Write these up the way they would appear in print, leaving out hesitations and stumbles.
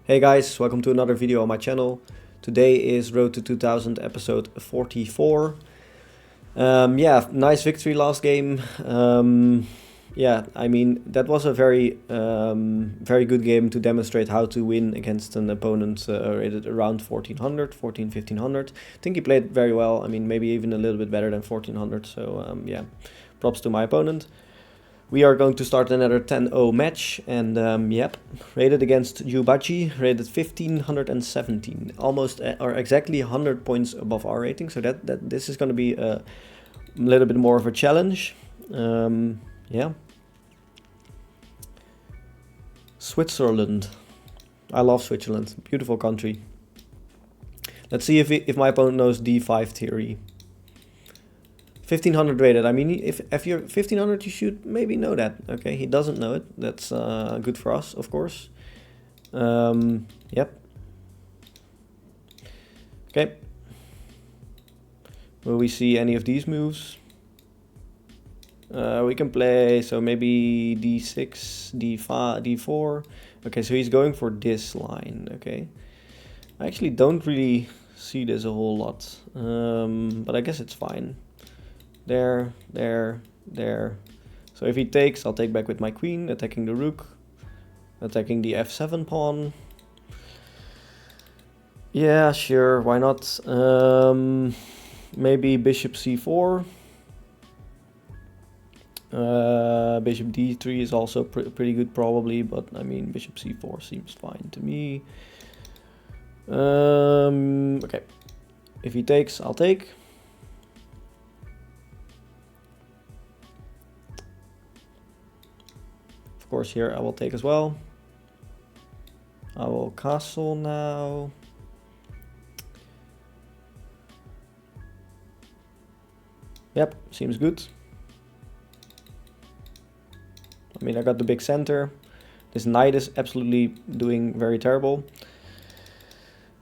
Hey guys, welcome to another video on my channel. Today is Road to 2000 episode 44. Yeah, nice victory last game. Yeah, I mean, that was a very good game to demonstrate how to win against an opponent rated around 1400, 1500. I think he played very well. I mean, maybe even a little bit better than 1400. So yeah, props to my opponent. We are going to start another 10-0 match, and yep, rated against Yubachi, rated 1517, almost or exactly 100 points above our rating. So that this is going to be a little bit more of a challenge. Yeah, Switzerland. I love Switzerland, beautiful country. Let's see if my opponent knows D5 theory. 1500 rated. I mean, if you're 1500, you should maybe know that. Okay, he doesn't know it. That's good for us, of course. Yep. Okay. Will we see any of these moves? We can play, so maybe D6, D5, D4. Okay, so he's going for this line. Okay. I actually don't really see this a whole lot, but I guess it's fine. There. So if he takes, I'll take back with my queen, attacking the rook, attacking the f7 pawn. Yeah, sure, why not? Maybe bishop c4. Bishop d3 is also pretty good probably, but I mean bishop c4 seems fine to me. Okay, if he takes, I'll take. Of course, here I will take as well. I will castle now. Yep, seems good. I mean, I got the big center. This knight is absolutely doing very terrible.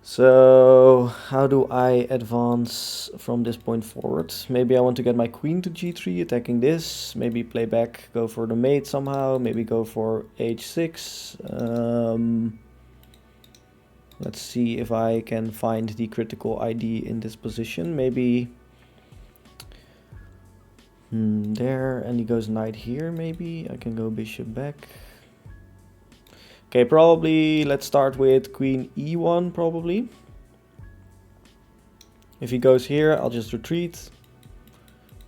So how do I advance from this point forward? Maybe I want to get my queen to g3, attacking this. Maybe play back, go for the mate somehow. Maybe go for h6. Let's see if I can find the critical ID in this position. Maybe there, and he goes knight here. Maybe I can go bishop back. Okay, probably let's start with queen e1 probably. If he goes here, I'll just retreat.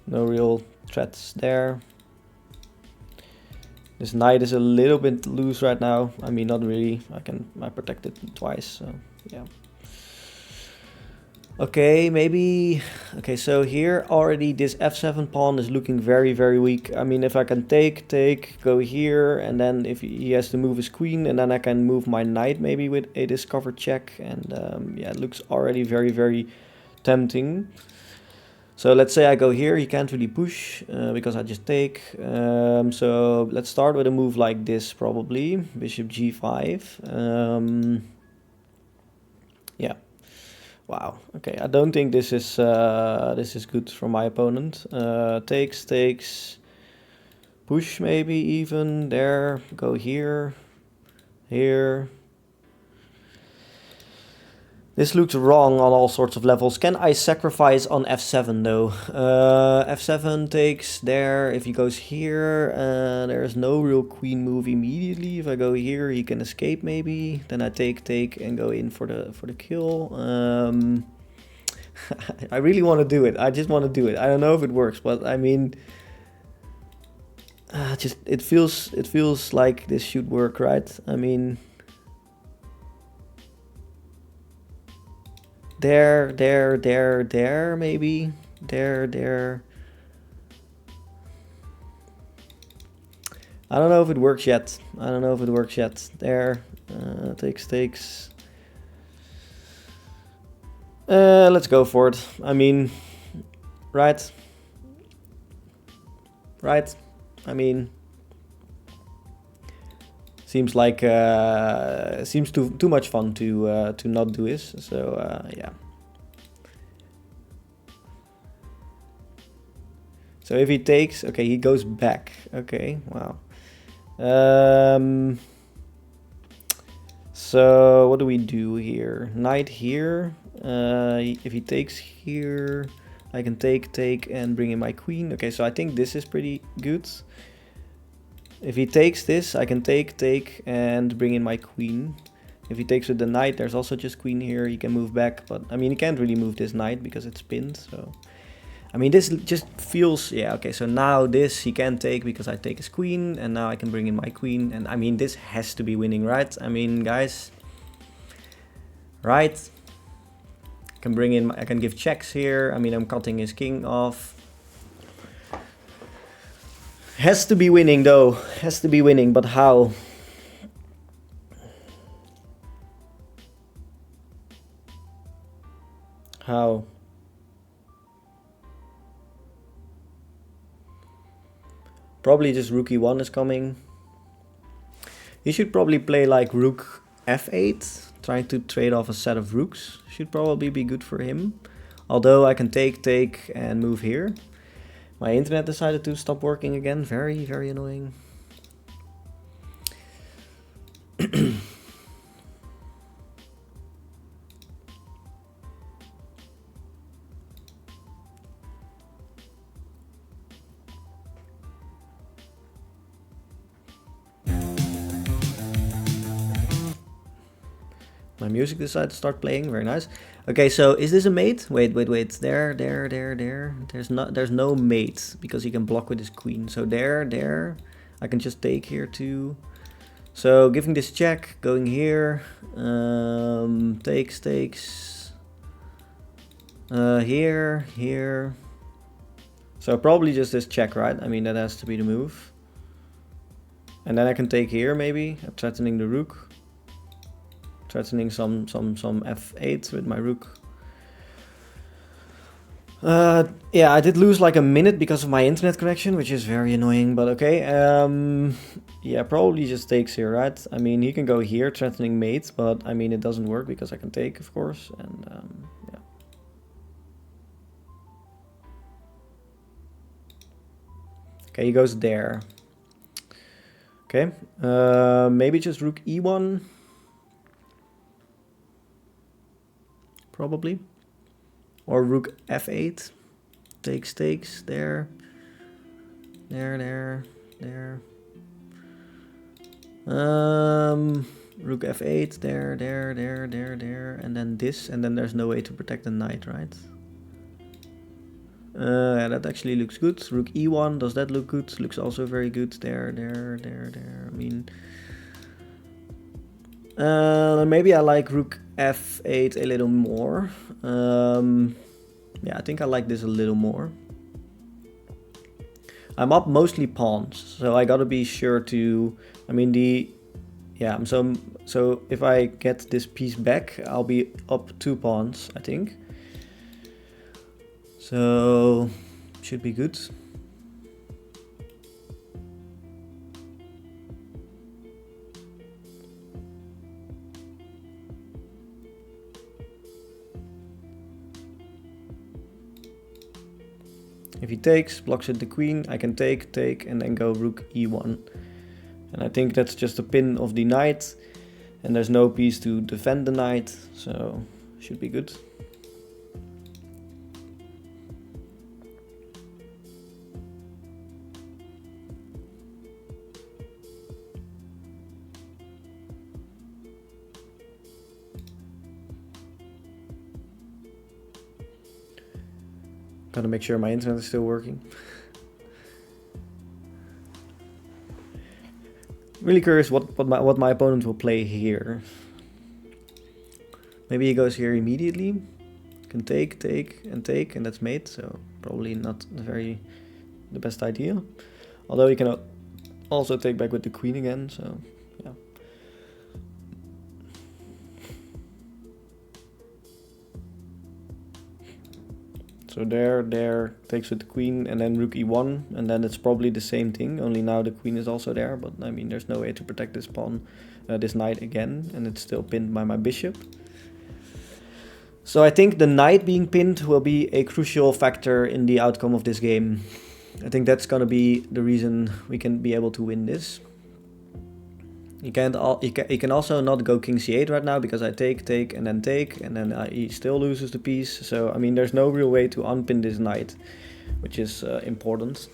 No real threats there. This knight is a little bit loose right now. I mean, not really. I protect it twice, so yeah. Okay, maybe. Okay, so here already this f7 pawn is looking very weak. I mean, if I can take, go here, and then if he has to move his queen, and then I can move my knight maybe with a discovered check, and yeah, it looks already very tempting. So let's say I go here, he can't really push because I just take. So let's start with a move like this probably, bishop g5. Yeah. Wow. Okay, I don't think this is good for my opponent. Takes, push maybe even there. Go here, here. This looks wrong on all sorts of levels. Can I sacrifice on f7 though? F7 takes there. If he goes here, there is no real queen move immediately. If I go here, he can escape maybe. Then I take and go in for the kill. I really want to do it. I just want to do it. I don't know if it works, but I mean, just it feels like this should work, right? I mean. There, maybe. There. I don't know if it works yet. There, takes. Let's go for it. I mean, right. I mean, seems like seems too much fun to not do this. So yeah. So if he takes, okay, he goes back. Okay, wow. So what do we do here? Knight here. If he takes here, I can take, and bring in my queen. Okay, so I think this is pretty good. If he takes this, I can take, and bring in my queen. If he takes with the knight, there's also just queen here. He can move back, but I mean, he can't really move this knight because it's pinned, so... I mean, this just feels... Yeah, okay, so now this he can take because I take his queen, and now I can bring in my queen. And I mean, this has to be winning, right? I mean, guys... Right? I can give checks here. I mean, I'm cutting his king off. Has to be winning, though. Has to be winning, but how? How? Probably just rook e1 is coming. He should probably play like rook f8, trying to trade off a set of rooks. Should probably be good for him. Although I can take, and move here. My internet decided to stop working again. Very, very annoying. My music decided to start playing. Very nice. Okay, so is this a mate? Wait. There. There's no mate because he can block with his queen. So there. I can just take here too. So giving this check, going here. Takes. Here. So probably just this check, right? I mean, that has to be the move. And then I can take here maybe, threatening the rook. Threatening some f8 with my rook. Yeah, I did lose like a minute because of my internet connection, which is very annoying, but okay. Yeah, probably just takes here, right? I mean, he can go here, threatening mate, but I mean, it doesn't work because I can take, of course, and yeah. Okay, he goes there. Okay, maybe just rook e1. Probably. Or rook f8. Takes, there. There. Rook f8, there. And then this, and then there's no way to protect the knight, right? Yeah, that actually looks good. Rook e1, does that look good? Looks also very good. There. I mean... maybe I like rook f8 a little more. Yeah, I think I like this a little more. I'm up mostly pawns, so I gotta be sure to... I mean, yeah, so if I get this piece back, I'll be up 2 pawns, I think. So, should be good. If he takes, blocks with the queen, I can take, and then go rook e1. And I think that's just a pin of the knight, and there's no piece to defend the knight, so should be good. Gotta make sure my internet is still working. Really curious what my opponent will play here. Maybe he goes here immediately. Can take, and that's mate, so probably not the best idea. Although he can also take back with the queen again, so yeah. So there, takes with the queen, and then rook e1, and then it's probably the same thing, only now the queen is also there, but I mean, there's no way to protect this pawn, this knight again, and it's still pinned by my bishop. So I think the knight being pinned will be a crucial factor in the outcome of this game. I think that's gonna be the reason we can be able to win this. He can't. He can also not go king c8 right now because I take, and then he still loses the piece. So I mean, there's no real way to unpin this knight, which is important.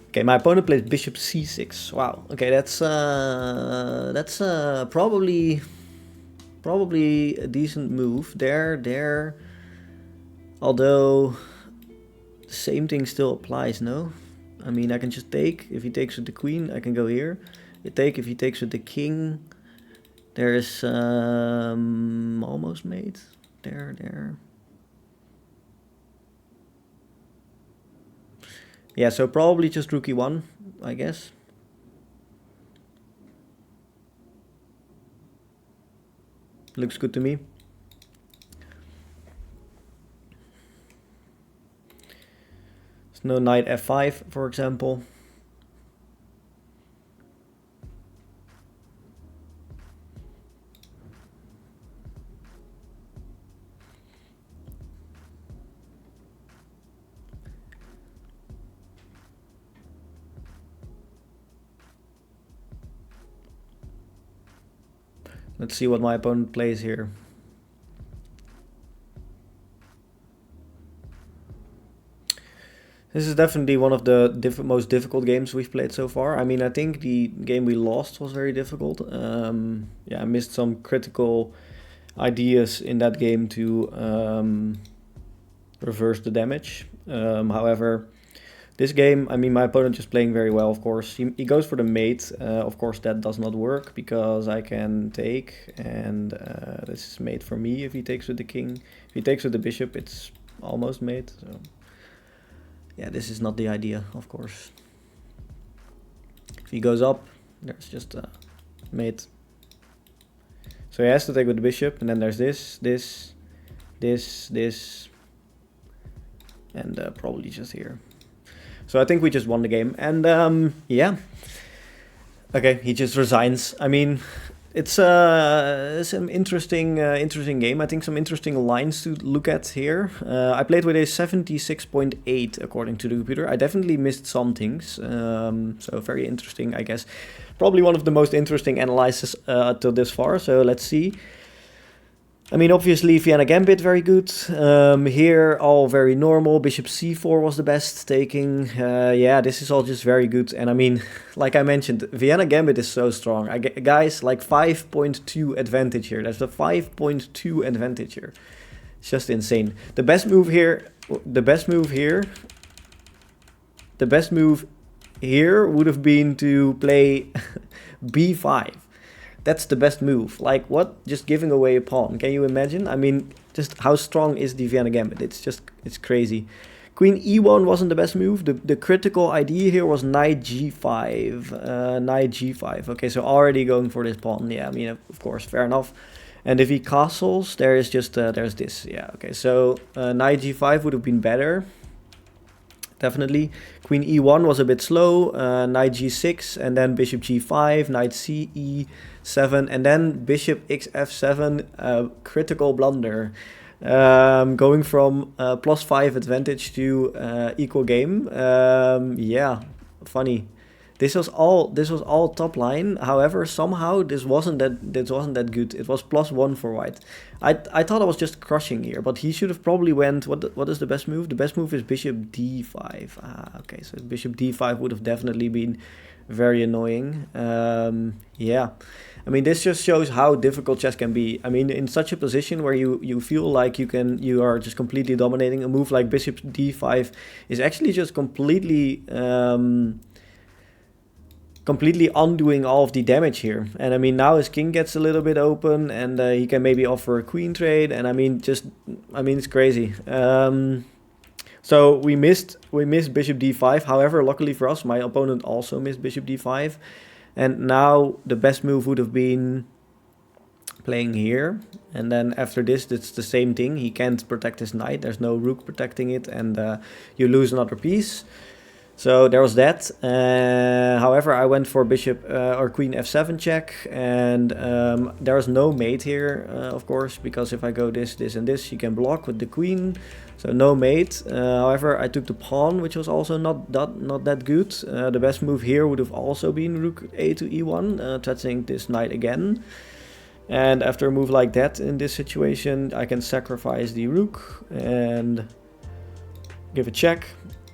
Okay, my opponent plays bishop c6. Wow. Okay, that's probably a decent move there. Although the same thing still applies, no? I mean, I can just take. If he takes with the queen, I can go here. Take if he takes with the king. There's almost mate. There. Yeah, so probably just rook e1, I guess. Looks good to me. There's no knight f5, for example. Let's see what my opponent plays here. This is definitely one of the most difficult games we've played so far. I mean, I think the game we lost was very difficult. Yeah, I missed some critical ideas in that game to reverse the damage. However, this game, I mean, my opponent is playing very well, of course. He goes for the mate. Of course, that does not work because I can take, and this is mate for me if he takes with the king. If he takes with the bishop, it's almost mate. So, yeah, this is not the idea, of course. If he goes up, there's just a mate. So he has to take with the bishop, and then there's this, and probably just here. So I think we just won the game, and yeah. Okay, he just resigns. I mean, it's an interesting game. I think some interesting lines to look at here. I played with a 76.8 according to the computer. I definitely missed some things, so very interesting, I guess. Probably one of the most interesting analyses till this far, so let's see. I mean, obviously, Vienna Gambit, very good. Here, all very normal. Bishop c4 was the best taking. Yeah, this is all just very good. And I mean, like I mentioned, Vienna Gambit is so strong. Guys, like 5.2 advantage here. There's a 5.2 advantage here. It's just insane. The best move here would have been to play b5. That's the best move. Like, what? Just giving away a pawn. Can you imagine? I mean, just how strong is the Vienna Gambit? It's crazy. Queen e1 wasn't the best move. The critical idea here was knight g5. Knight g5. Okay, so already going for this pawn. Yeah, I mean, of course, fair enough. And if he castles, there is just, there's this. Yeah, okay, so knight g5 would have been better. Definitely. Queen e1 was a bit slow. Knight g6, and then bishop g5, knight ce7, and then bishop xf7, critical blunder. Going from +5 advantage to equal game. Yeah, funny. This was all top line. However, somehow this wasn't that good. It was +1 for white. I thought I was just crushing here, but he should have probably went. What is the best move? The best move is bishop d5. Okay, so bishop d5 would have definitely been very annoying. Yeah, I mean, this just shows how difficult chess can be. I mean, in such a position where you feel like you are just completely dominating, a move like bishop d5 is actually just completely undoing all of the damage here. And I mean, now his king gets a little bit open, and he can maybe offer a queen trade, and I mean, it's crazy. So we missed bishop d5. However, luckily for us, my opponent also missed bishop d5, and now the best move would have been playing here, and then after this, it's the same thing. He can't protect his knight. There's no rook protecting it, and you lose another piece. So there was that. However, I went for bishop or queen f7 check, and there was no mate here, of course, because if I go this, this, and this, you can block with the queen. So no mate. However, I took the pawn, which was also not that good. The best move here would have also been rook a to e1, threatening this knight again. And after a move like that in this situation, I can sacrifice the rook and give a check.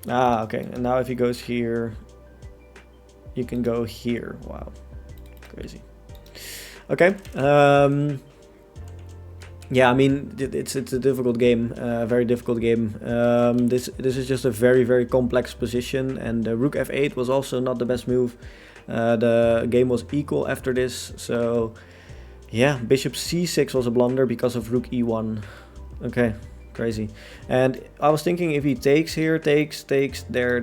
Ah, okay. And now if he goes here, you can go here. Wow, crazy. Okay. Yeah, I mean, it's a difficult game, very difficult game. This is just a very complex position, and rook f8 was also not the best move. The game was equal after this, so yeah, bishop c6 was a blunder because of rook e1. Okay, crazy. And I was thinking if he takes here, takes, there,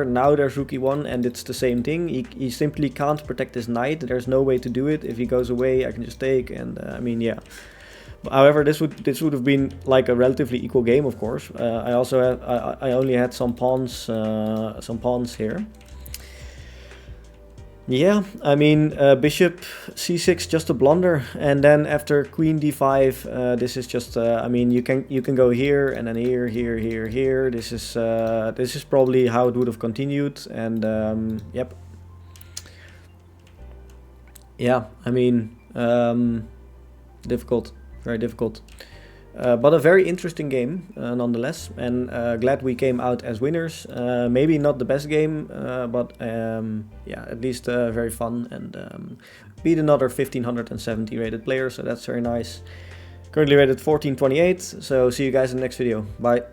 now there's rook e1, and it's the same thing. He simply can't protect his knight. There's no way to do it. If he goes away, I can just take, and I mean, yeah. However, this would have been like a relatively equal game, of course. I also had, I only had some pawns here. Yeah, I mean, bishop c6 just a blunder, and then after queen d5, this is just. I mean, you can go here and then here, here. This is probably how it would have continued, and yep. Yeah, I mean, difficult. Very difficult, but a very interesting game nonetheless, and glad we came out as winners. Maybe not the best game, but yeah, at least very fun, and beat another 1570 rated player, so that's very nice. Currently rated 1428, so see you guys in the next video. Bye.